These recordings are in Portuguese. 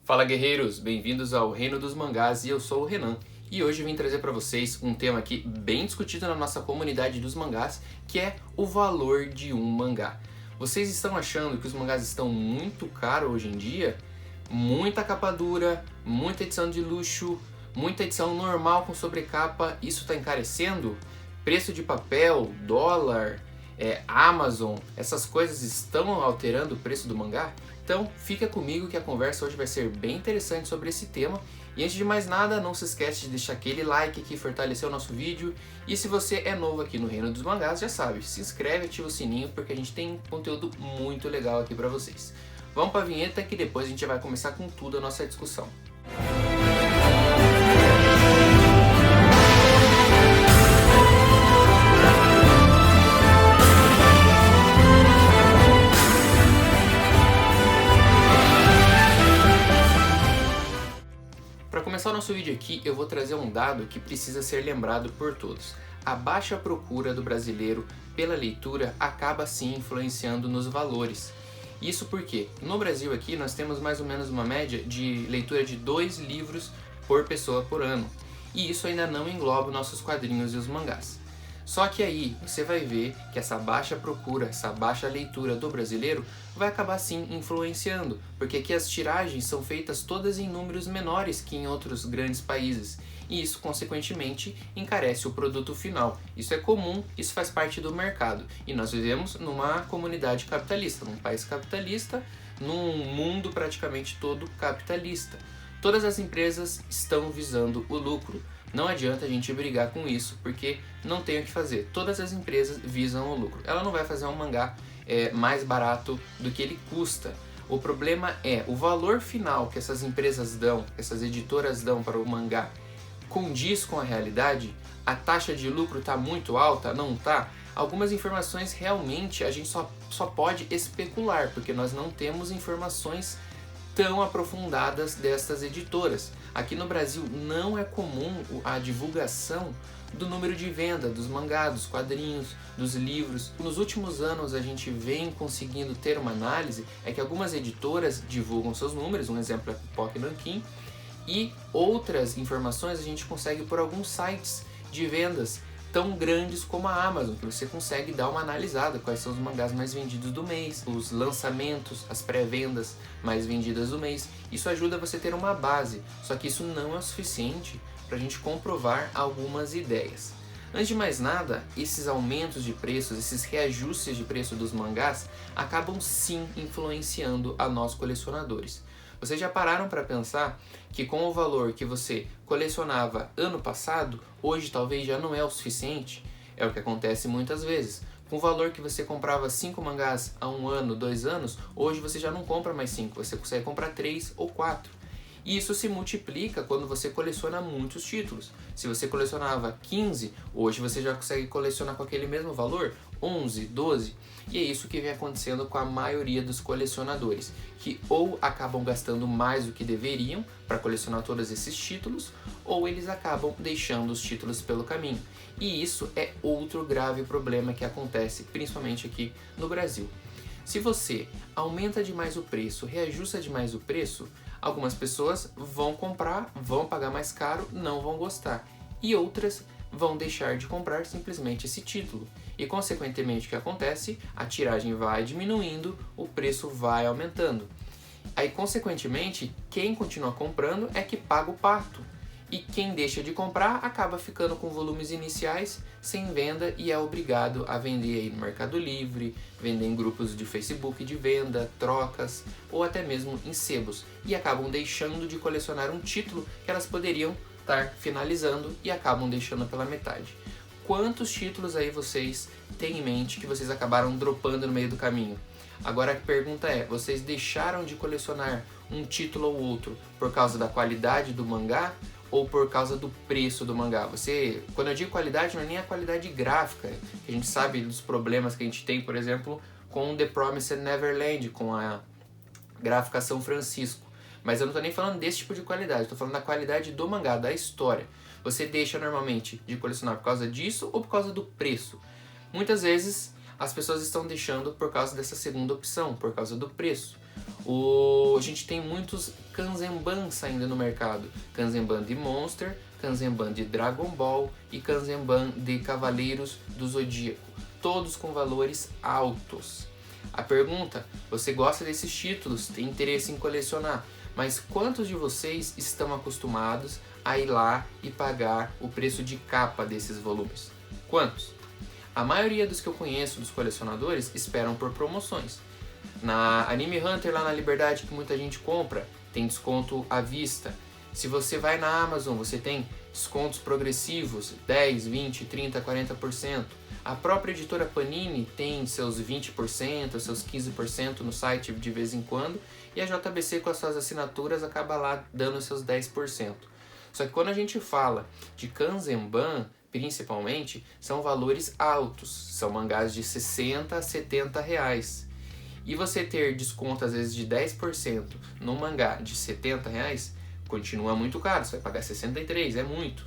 Fala guerreiros, bem-vindos ao Reino dos Mangás e eu sou o Renan. E hoje eu vim trazer para vocês um tema aqui bem discutido na nossa comunidade dos mangás, que é o valor de um mangá. Vocês estão achando que os mangás estão muito caros hoje em dia? Muita capa dura, muita edição de luxo, muita edição normal com sobrecapa, isso está encarecendo? Preço de papel, dólar, Amazon, essas coisas estão alterando o preço do mangá? Então fica comigo que a conversa hoje vai ser bem interessante sobre esse tema. E antes de mais nada, não se esquece de deixar aquele like que fortaleceu o nosso vídeo. E se você é novo aqui no Reino dos Mangás, já sabe, se inscreve e ativa o sininho porque a gente tem conteúdo muito legal aqui pra vocês. Vamos pra vinheta que depois a gente vai começar com tudo a nossa discussão. Para começar o nosso vídeo aqui, eu vou trazer um dado que precisa ser lembrado por todos. A baixa procura do brasileiro pela leitura acaba sim influenciando nos valores. Isso porque no Brasil aqui nós temos mais ou menos uma média de leitura de 2 livros por pessoa por ano. E isso ainda não engloba nossos quadrinhos e os mangás. Só que aí você vai ver que essa baixa procura, essa baixa leitura do brasileiro vai acabar sim influenciando, porque aqui as tiragens são feitas todas em números menores que em outros grandes países, e isso consequentemente encarece o produto final. Isso é comum, isso faz parte do mercado, e nós vivemos numa comunidade capitalista, num país capitalista, num mundo praticamente todo capitalista. Todas as empresas estão visando o lucro. Não adianta a gente brigar com isso, porque não tem o que fazer. Todas as empresas visam o lucro. Ela não vai fazer um mangá mais barato do que ele custa. O problema é o valor final que essas empresas dão, essas editoras dão para o mangá, condiz com a realidade? A taxa de lucro está muito alta? Não está? Algumas informações realmente a gente só pode especular, porque nós não temos informações tão aprofundadas destas editoras. Aqui no Brasil não é comum a divulgação do número de venda dos mangás, dos quadrinhos, dos livros. Nos últimos anos a gente vem conseguindo ter uma análise, é que algumas editoras divulgam seus números, um exemplo é a Pipoca e Nanquim, e outras informações a gente consegue por alguns sites de vendas tão grandes como a Amazon, que você consegue dar uma analisada, quais são os mangás mais vendidos do mês, os lançamentos, as pré-vendas mais vendidas do mês. Isso ajuda você a ter uma base, só que isso não é o suficiente para a gente comprovar algumas ideias. Antes de mais nada, esses aumentos de preços, esses reajustes de preço dos mangás acabam sim influenciando a nós colecionadores. Vocês já pararam para pensar que com o valor que você colecionava ano passado, hoje talvez já não é o suficiente? É o que acontece muitas vezes. Com o valor que você comprava 5 mangás há 1 ano, 2 anos, hoje você já não compra mais 5, você consegue comprar 3 ou 4. E isso se multiplica quando você coleciona muitos títulos. Se você colecionava 15, hoje você já consegue colecionar com aquele mesmo valor 11, 12. E é isso que vem acontecendo com a maioria dos colecionadores, que ou acabam gastando mais do que deveriam para colecionar todos esses títulos, ou eles acabam deixando os títulos pelo caminho. E isso é outro grave problema que acontece, principalmente aqui no Brasil. Se você aumenta demais o preço, reajusta demais o preço, algumas pessoas vão comprar, vão pagar mais caro, não vão gostar. E outras vão deixar de comprar simplesmente esse título. E consequentemente o que acontece? A tiragem vai diminuindo, o preço vai aumentando. Aí consequentemente, quem continua comprando é que paga o pato. E quem deixa de comprar acaba ficando com volumes iniciais sem venda e é obrigado a vender aí no Mercado Livre, vender em grupos de Facebook de venda, trocas ou até mesmo em sebos. E acabam deixando de colecionar um título que elas poderiam estar finalizando e acabam deixando pela metade. Quantos títulos aí vocês têm em mente que vocês acabaram dropando no meio do caminho? Agora a pergunta é, vocês deixaram de colecionar um título ou outro por causa da qualidade do mangá ou por causa do preço do mangá? Quando eu digo qualidade, não é nem a qualidade gráfica, que a gente sabe dos problemas que a gente tem, por exemplo, com The Promised Neverland, com a gráfica São Francisco. Mas eu não estou nem falando desse tipo de qualidade, estou falando da qualidade do mangá, da história. Você deixa normalmente de colecionar por causa disso ou por causa do preço? Muitas vezes as pessoas estão deixando por causa dessa segunda opção, por causa do preço. A gente tem muitos Kanzenban saindo no mercado. Kanzenban de Monster, Kanzenban de Dragon Ball e Kanzenban de Cavaleiros do Zodíaco. Todos com valores altos. A pergunta: você gosta desses títulos, tem interesse em colecionar, mas quantos de vocês estão acostumados a ir lá e pagar o preço de capa desses volumes? Quantos? A maioria dos que eu conheço, dos colecionadores, esperam por promoções. Na Anime Hunter, lá na Liberdade, que muita gente compra, tem desconto à vista. Se você vai na Amazon, você tem descontos progressivos, 10, 20, 30, 40%. A própria editora Panini tem seus 20%, seus 15% no site de vez em quando, e a JBC com as suas assinaturas acaba lá dando seus 10%. Só que quando a gente fala de Kanzenban, principalmente, são valores altos, são mangás de 60 a 70 reais. E você ter desconto às vezes de 10% no mangá de 70 reais, continua muito caro, você vai pagar 63, é muito.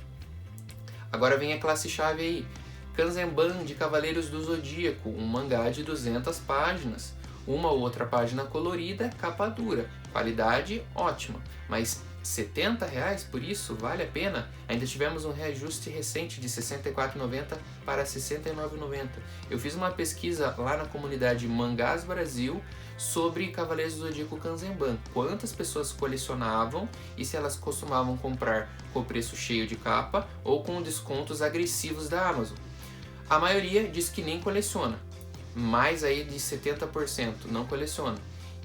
Agora vem a classe-chave aí, Kanzenban de Cavaleiros do Zodíaco, um mangá de 200 páginas, uma ou outra página colorida, capa dura, qualidade ótima, mas 70 reais por isso vale a pena? Ainda tivemos um reajuste recente de R$ 64,90 para R$ 69,90. Eu fiz uma pesquisa lá na comunidade Mangás Brasil sobre Cavaleiros do Zodíaco Kanzenban. Quantas pessoas colecionavam e se elas costumavam comprar com o preço cheio de capa ou com descontos agressivos da Amazon. A maioria diz que nem coleciona, mais aí de 70% não coleciona.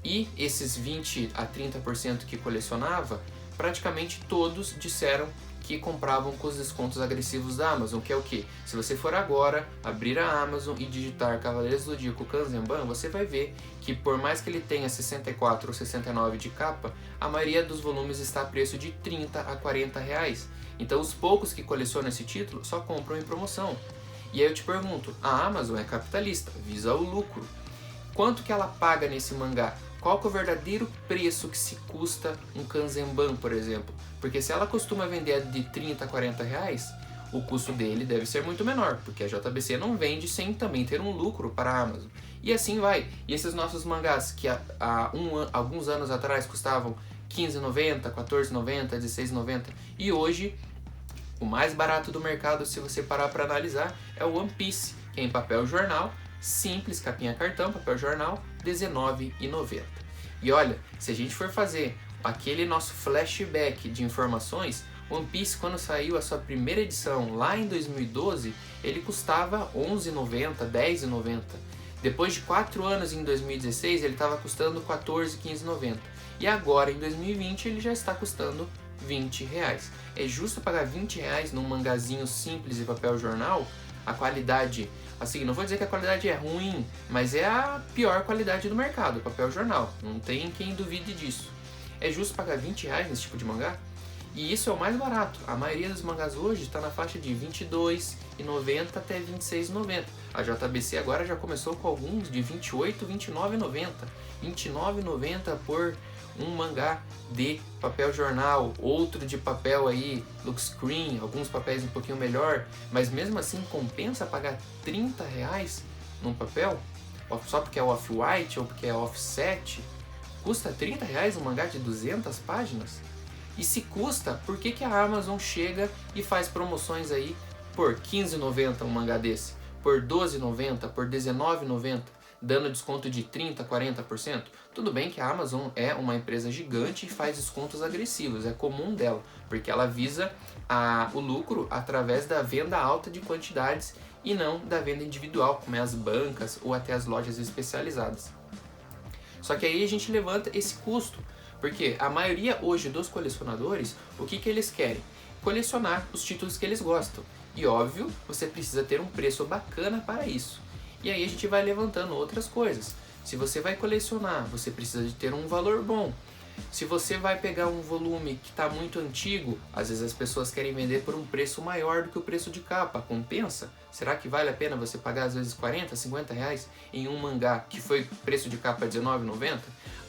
E esses 20 a 30% que colecionava, praticamente todos disseram que compravam com os descontos agressivos da Amazon, que é o que? Se você for agora abrir a Amazon e digitar Cavaleiros do Zodíaco Kanzenban, você vai ver que por mais que ele tenha 64 ou 69 de capa, a maioria dos volumes está a preço de 30 a 40 reais. Então os poucos que colecionam esse título só compram em promoção. E aí eu te pergunto, a Amazon é capitalista, visa o lucro. Quanto que ela paga nesse mangá? Qual que é o verdadeiro preço que se custa um Kanzenban, por exemplo? Porque se ela costuma vender de 30 a 40 reais, o custo dele deve ser muito menor, porque a JBC não vende sem também ter um lucro para a Amazon. E assim vai. E esses nossos mangás que alguns anos atrás custavam R$15,90, R$14,90, R$16,90 e hoje o mais barato do mercado, se você parar para analisar, é o One Piece, que é em papel jornal, simples, capinha cartão, papel jornal, R$19,90. E olha, se a gente for fazer aquele nosso flashback de informações, One Piece, quando saiu a sua primeira edição lá em 2012, ele custava R$11,90, R$10,90. Depois de 4 anos, em 2016, ele estava custando R$14, R$15,90. E agora, em 2020, ele já está custando R$20. É justo pagar R$20 num mangazinho simples de papel jornal? A qualidade, assim, não vou dizer que a qualidade é ruim, mas é a pior qualidade do mercado, papel jornal. Não tem quem duvide disso. É justo pagar R$20 nesse tipo de mangá? E isso é o mais barato. A maioria dos mangás hoje está na faixa de R$22,90 até R$26,90. A JBC agora já começou com alguns de R$28, R$29,90. R$29,90 por um mangá de papel jornal, outro de papel aí, look screen, alguns papéis um pouquinho melhor, mas mesmo assim compensa pagar R$30 num papel? Só porque é off-white ou porque é offset? Custa R$30 um mangá de 200 páginas? E se custa, por que a Amazon chega e faz promoções aí por R$15,90 um mangá desse? Por R$12,90, por R$19,90, dando desconto de 30%, 40%? Tudo bem que a Amazon é uma empresa gigante e faz descontos agressivos, é comum dela, porque ela visa o lucro através da venda alta de quantidades e não da venda individual, como é as bancas ou até as lojas especializadas. Só que aí a gente levanta esse custo, porque a maioria hoje dos colecionadores, o que eles querem? Colecionar os títulos que eles gostam. E óbvio, você precisa ter um preço bacana para isso. E aí a gente vai levantando outras coisas. Se você vai colecionar, você precisa de ter um valor bom. Se você vai pegar um volume que está muito antigo, às vezes as pessoas querem vender por um preço maior do que o preço de capa. Compensa? Será que vale a pena você pagar às vezes 40, 50 reais em um mangá que foi preço de capa R$19,90?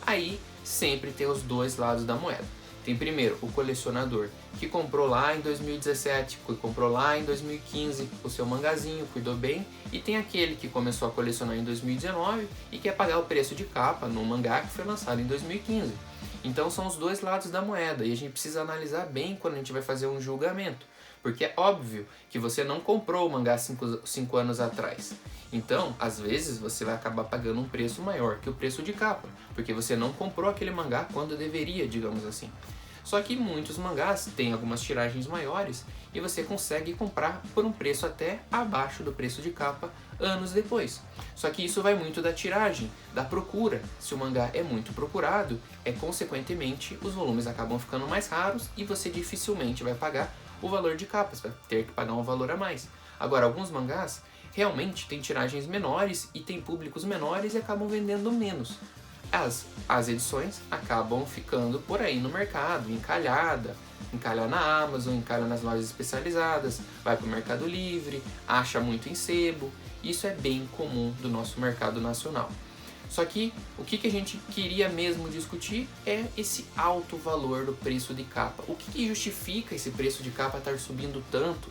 Aí sempre tem os dois lados da moeda. Tem primeiro o colecionador, que comprou lá em 2017, que comprou lá em 2015 o seu mangazinho, cuidou bem, e tem aquele que começou a colecionar em 2019 e quer pagar o preço de capa no mangá que foi lançado em 2015. Então são os dois lados da moeda e a gente precisa analisar bem quando a gente vai fazer um julgamento. Porque é óbvio que você não comprou o mangá 5 anos atrás. Então, às vezes, você vai acabar pagando um preço maior que o preço de capa. Porque você não comprou aquele mangá quando deveria, digamos assim. Só que muitos mangás têm algumas tiragens maiores e você consegue comprar por um preço até abaixo do preço de capa anos depois. Só que isso vai muito da tiragem, da procura. Se o mangá é muito procurado, consequentemente os volumes acabam ficando mais raros e você dificilmente vai pagar o valor de capa, você vai ter que pagar um valor a mais. Agora, alguns mangás realmente têm tiragens menores e têm públicos menores e acabam vendendo menos. As edições acabam ficando por aí no mercado, encalha na Amazon, encalha nas lojas especializadas, vai para o Mercado Livre, acha muito em sebo. Isso é bem comum do nosso mercado nacional. Só que o que a gente queria mesmo discutir é esse alto valor do preço de capa. O que justifica esse preço de capa estar subindo tanto?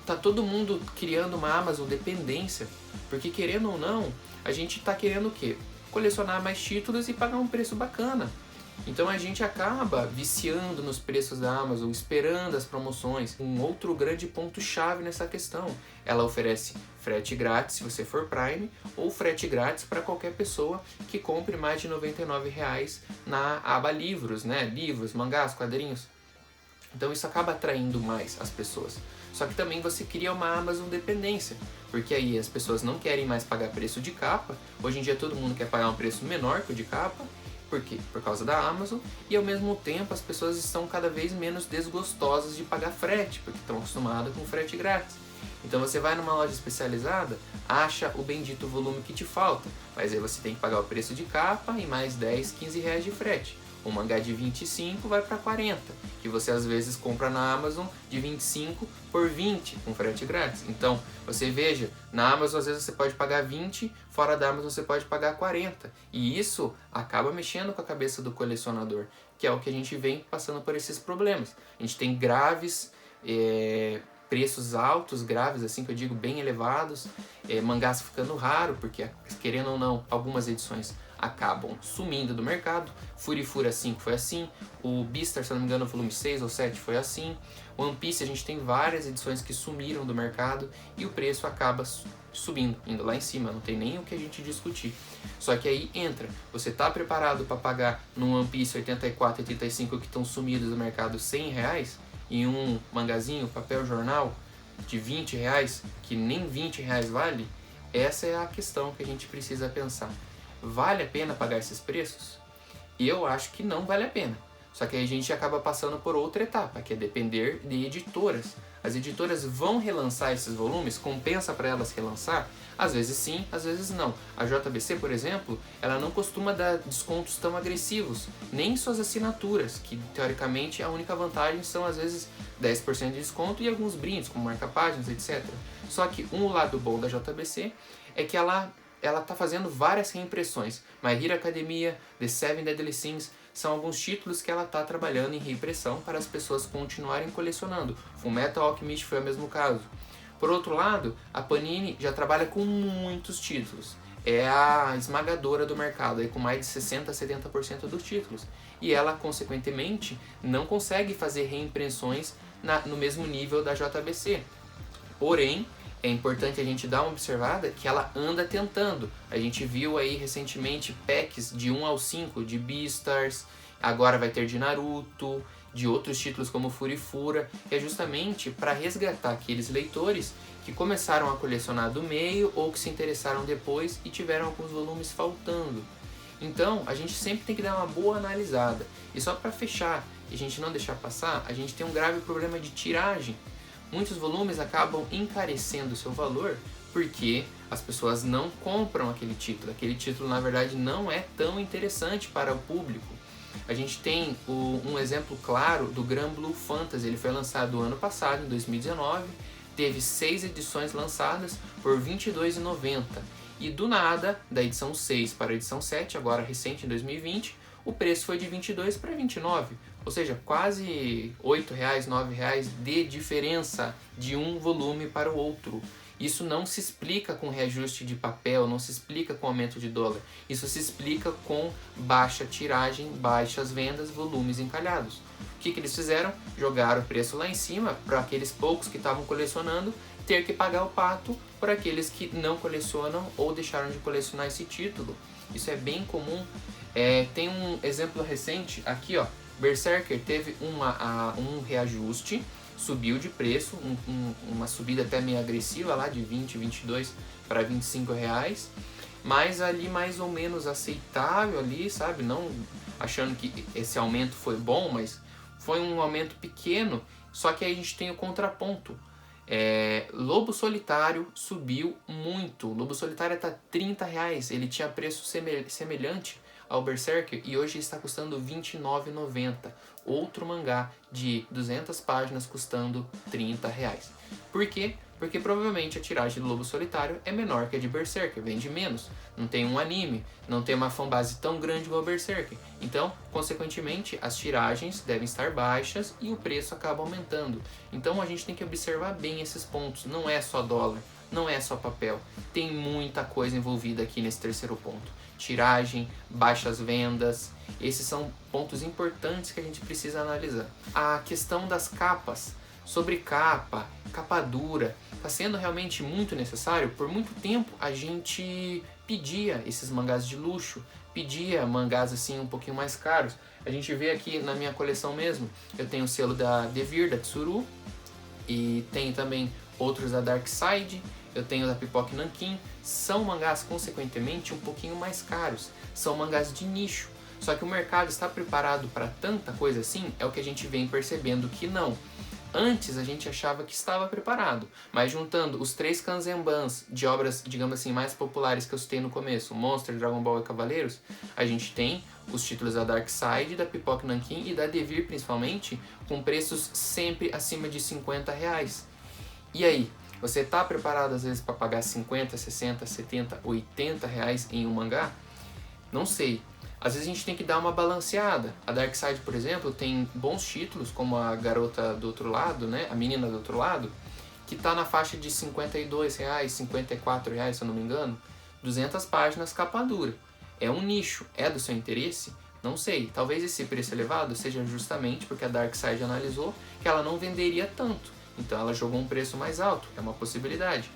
Tá todo mundo criando uma Amazon dependência, porque querendo ou não, a gente tá querendo o quê? Colecionar mais títulos e pagar um preço bacana. Então a gente acaba viciando nos preços da Amazon, esperando as promoções. Um outro grande ponto-chave nessa questão, ela oferece frete grátis se você for Prime, ou frete grátis para qualquer pessoa que compre mais de R$ 99,00 na aba livros, né? Livros, mangás, quadrinhos. Então isso acaba atraindo mais as pessoas. Só que também você cria uma Amazon dependência, porque aí as pessoas não querem mais pagar preço de capa. Hoje em dia todo mundo quer pagar um preço menor que o de capa. Por quê? Por causa da Amazon, e ao mesmo tempo as pessoas estão cada vez menos desgostosas de pagar frete, porque estão acostumadas com frete grátis. Então você vai numa loja especializada, acha o bendito volume que te falta, mas aí você tem que pagar o preço de capa e mais 10, 15 reais de frete. Um mangá de 25 vai para 40, que você às vezes compra na Amazon de 25 por 20 com frete grátis. Então, você veja, na Amazon às vezes você pode pagar 20, fora da Amazon você pode pagar 40. E isso acaba mexendo com a cabeça do colecionador, que é o que a gente vem passando por esses problemas. A gente tem graves preços altos, graves, assim que eu digo, bem elevados, mangás ficando raro, porque querendo ou não, algumas edições acabam sumindo do mercado. Furifura 5 foi assim, o Beastar, se não me engano, o volume 6 ou 7 foi assim. One Piece a gente tem várias edições que sumiram do mercado e o preço acaba subindo, indo lá em cima, não tem nem o que a gente discutir. Só que aí entra, você está preparado para pagar num One Piece 84 e 85 que estão sumidos do mercado R$100 e um mangazinho, papel jornal de R$20, que nem R$20 vale? Essa é a questão que a gente precisa pensar. Vale a pena pagar esses preços? Eu acho que não vale a pena. Só que aí a gente acaba passando por outra etapa, que é depender de editoras. As editoras vão relançar esses volumes? Compensa para elas relançar? Às vezes sim, às vezes não. A JBC, por exemplo, ela não costuma dar descontos tão agressivos, nem em suas assinaturas, que teoricamente a única vantagem são às vezes 10% de desconto e alguns brindes, como marca-páginas, etc. Só que um lado bom da JBC é que ela está fazendo várias reimpressões. My Hero Academia, The Seven Deadly Sins, são alguns títulos que ela está trabalhando em reimpressão para as pessoas continuarem colecionando. Fullmetal Alchemist foi o mesmo caso. Por outro lado, a Panini já trabalha com muitos títulos. É a esmagadora do mercado, aí com mais de 60% a 70% dos títulos. E ela, consequentemente, não consegue fazer reimpressões no mesmo nível da JBC. Porém, é importante a gente dar uma observada que ela anda tentando. A gente viu aí recentemente packs de 1 ao 5 de Beastars, agora vai ter de Naruto, de outros títulos como Furifura, que é justamente para resgatar aqueles leitores que começaram a colecionar do meio ou que se interessaram depois e tiveram alguns volumes faltando. Então, a gente sempre tem que dar uma boa analisada. E só para fechar e a gente não deixar passar, a gente tem um grave problema de tiragem. Muitos volumes acabam encarecendo o seu valor porque as pessoas não compram aquele título. Aquele título, na verdade, não é tão interessante para o público. A gente tem um exemplo claro do Granblue Fantasy. Ele foi lançado ano passado, em 2019. Teve 6 edições lançadas por R$ 22,90. E do nada, da edição 6 para a edição 7, agora recente em 2020, o preço foi de 22 para 29, ou seja, quase R$8, R$9 de diferença de um volume para o outro. Isso não se explica com reajuste de papel, não se explica com aumento de dólar. Isso se explica com baixa tiragem, baixas vendas, volumes encalhados. O que eles fizeram? Jogaram o preço lá em cima para aqueles poucos que estavam colecionando ter que pagar o pato por aqueles que não colecionam ou deixaram de colecionar esse título. Isso é bem comum. Tem um exemplo recente aqui, ó. Berserker teve um reajuste, subiu de preço, uma subida até meio agressiva lá de 20, 22 para R$25, mas ali mais ou menos aceitável ali, sabe? Não achando que esse aumento foi bom, mas foi um aumento pequeno, só que aí a gente tem o contraponto. Lobo Solitário subiu muito. Lobo Solitário está R$30, ele tinha preço semelhante ao Berserker e hoje está custando R$29,90. Outro mangá de 200 páginas custando R$30. Por quê? Porque provavelmente a tiragem do Lobo Solitário é menor que a de Berserker, vende menos, não tem um anime, não tem uma fanbase tão grande igual o Berserker. Então, consequentemente, as tiragens devem estar baixas e o preço acaba aumentando. Então a gente tem que observar bem esses pontos, não é só dólar, não é só papel, tem muita coisa envolvida aqui nesse terceiro ponto. Tiragem, baixas vendas, esses são pontos importantes que a gente precisa analisar. A questão das capas, sobre capa dura, está sendo realmente muito necessário. Por muito tempo a gente pedia esses mangás de luxo, pedia mangás assim um pouquinho mais caros. A gente vê aqui na minha coleção mesmo, eu tenho o selo da Devir, da Tsuru, e tenho também outros da Dark Side, eu tenho da Pipoca Nankin. São mangás consequentemente um pouquinho mais caros, são mangás de nicho. Só que o mercado está preparado para tanta coisa assim? É o que a gente vem percebendo que não. Antes a gente achava que estava preparado, mas juntando os 3 Kanzenbans de obras, digamos assim, mais populares que eu citei no começo, Monster, Dragon Ball e Cavaleiros, a gente tem os títulos da Dark Side, da Pipoca Nankin e da Devir principalmente, com preços sempre acima de R$50. E aí, você está preparado às vezes para pagar 50, 60, 70, R$80 em um mangá? Não sei. Às vezes a gente tem que dar uma balanceada. A Dark Side, por exemplo, tem bons títulos, como a Garota do Outro Lado, né? A Menina do Outro Lado, que está na faixa de R$52, R$54, se eu não me engano. 200 páginas, capa dura. É um nicho. É do seu interesse? Não sei. Talvez esse preço elevado seja justamente porque a Dark Side analisou que ela não venderia tanto. Então ela jogou um preço mais alto. É uma possibilidade.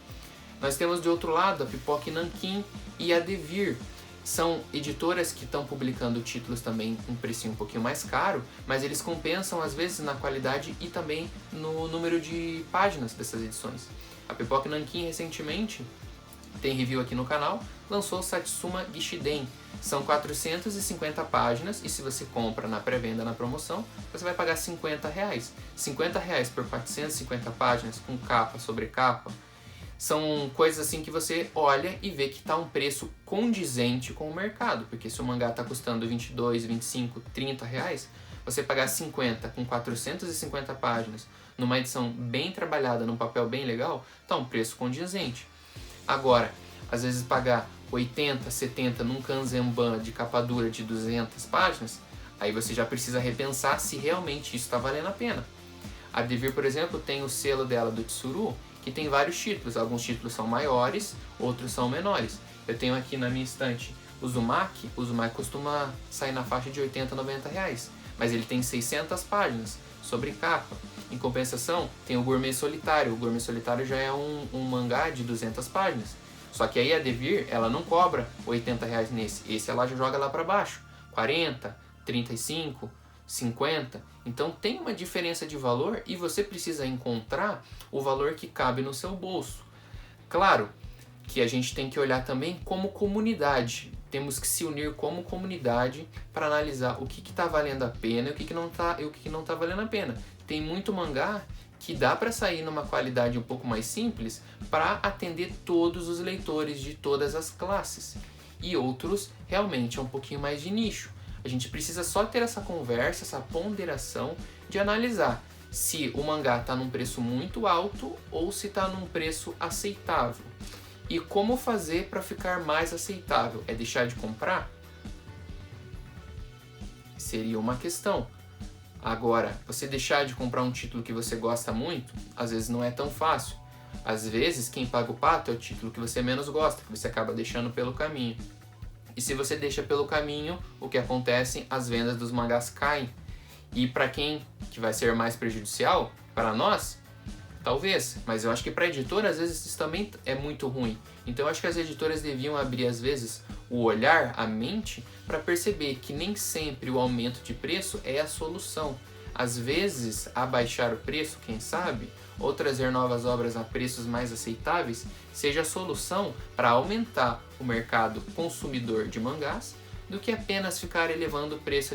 Nós temos de outro lado a Pipoca Nankin e a Devir. São editoras que estão publicando títulos também com um precinho um pouquinho mais caro, mas eles compensam às vezes na qualidade e também no número de páginas dessas edições. A Pipoca Nankin recentemente, tem review aqui no canal, lançou Satsuma Gishiden. São 450 páginas e se você compra na pré-venda, na promoção, você vai pagar R$50. R$50 por 450 páginas com capa sobre capa. São coisas assim que você olha e vê que está um preço condizente com o mercado. Porque se o mangá está custando 22, 25, 30 reais, você pagar 50 com 450 páginas numa edição bem trabalhada, num papel bem legal, está um preço condizente. Agora, às vezes pagar 80, 70 num Kanzenban de capa dura de 200 páginas, aí você já precisa repensar se realmente isso está valendo a pena. A Devir, por exemplo, tem o selo dela do Tsuru, que tem vários títulos. Alguns títulos são maiores, outros são menores. Eu tenho aqui na minha estante o Uzumaki. O Uzumaki costuma sair na faixa de 80, 90 reais, mas ele tem 600 páginas sobre capa. Em compensação, tem o Gourmet Solitário. O Gourmet Solitário já é um mangá de 200 páginas. Só que aí a Devir, ela não cobra 80 reais nesse. Esse ela já joga lá para baixo, 40, 35, 50. Então tem uma diferença de valor e você precisa encontrar o valor que cabe no seu bolso. Claro que a gente tem que olhar também como comunidade. Temos que se unir como comunidade para analisar o que está valendo a pena e o que não está valendo a pena. Tem muito mangá que dá para sair numa qualidade um pouco mais simples para atender todos os leitores de todas as classes. E outros realmente é um pouquinho mais de nicho. A gente precisa só ter essa conversa, essa ponderação de analisar se o mangá está num preço muito alto ou se está num preço aceitável. E como fazer para ficar mais aceitável? É deixar de comprar? seria uma questão. Agora, você deixar de comprar um título que você gosta muito, às vezes não é tão fácil. Às vezes, quem paga o pato é o título que você menos gosta, que você acaba deixando pelo caminho. E se você deixa pelo caminho, o que acontece? As vendas dos mangás caem. E para quem que vai ser mais prejudicial? Para nós? Talvez, mas eu acho que para a editora às vezes isso também é muito ruim. Então eu acho que as editoras deviam abrir às vezes o olhar, a mente, para perceber que nem sempre o aumento de preço é a solução. Às vezes, abaixar o preço, quem sabe, ou trazer novas obras a preços mais aceitáveis, seja a solução para aumentar o mercado consumidor de mangás, do que apenas ficar elevando o preço,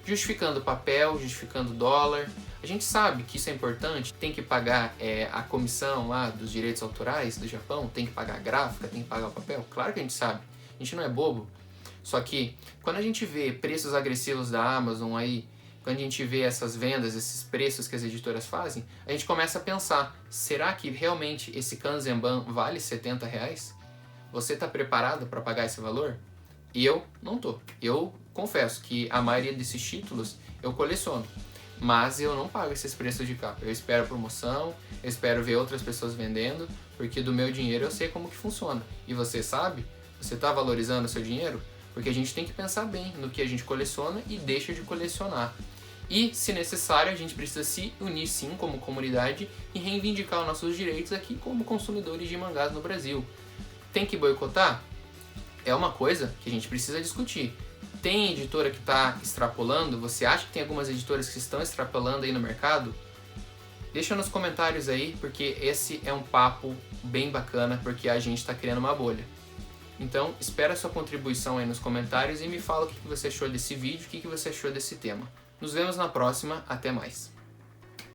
justificando papel, justificando dólar. A gente sabe que isso é importante, tem que pagar a comissão lá dos direitos autorais do Japão, tem que pagar a gráfica, tem que pagar o papel. Claro que a gente sabe, a gente não é bobo. Só que quando a gente vê preços agressivos da Amazon aí, quando a gente vê essas vendas, esses preços que as editoras fazem, a gente começa a pensar, será que realmente esse Kanzenban vale R$70? Você está preparado para pagar esse valor? E eu não tô. Eu confesso que a maioria desses títulos eu coleciono, mas eu não pago esses preços de capa. Eu espero promoção, eu espero ver outras pessoas vendendo, porque do meu dinheiro eu sei como que funciona. E você sabe? Você está valorizando o seu dinheiro? Porque a gente tem que pensar bem no que a gente coleciona e deixa de colecionar. E, se necessário, a gente precisa se unir sim como comunidade e reivindicar os nossos direitos aqui como consumidores de mangás no Brasil. Tem que boicotar? É uma coisa que a gente precisa discutir. Tem editora que está extrapolando? Você acha que tem algumas editoras que estão extrapolando aí no mercado? Deixa nos comentários aí, porque esse é um papo bem bacana, porque a gente está criando uma bolha. Então, espero a sua contribuição aí nos comentários e me fala o que você achou desse vídeo, o que você achou desse tema. Nos vemos na próxima, até mais.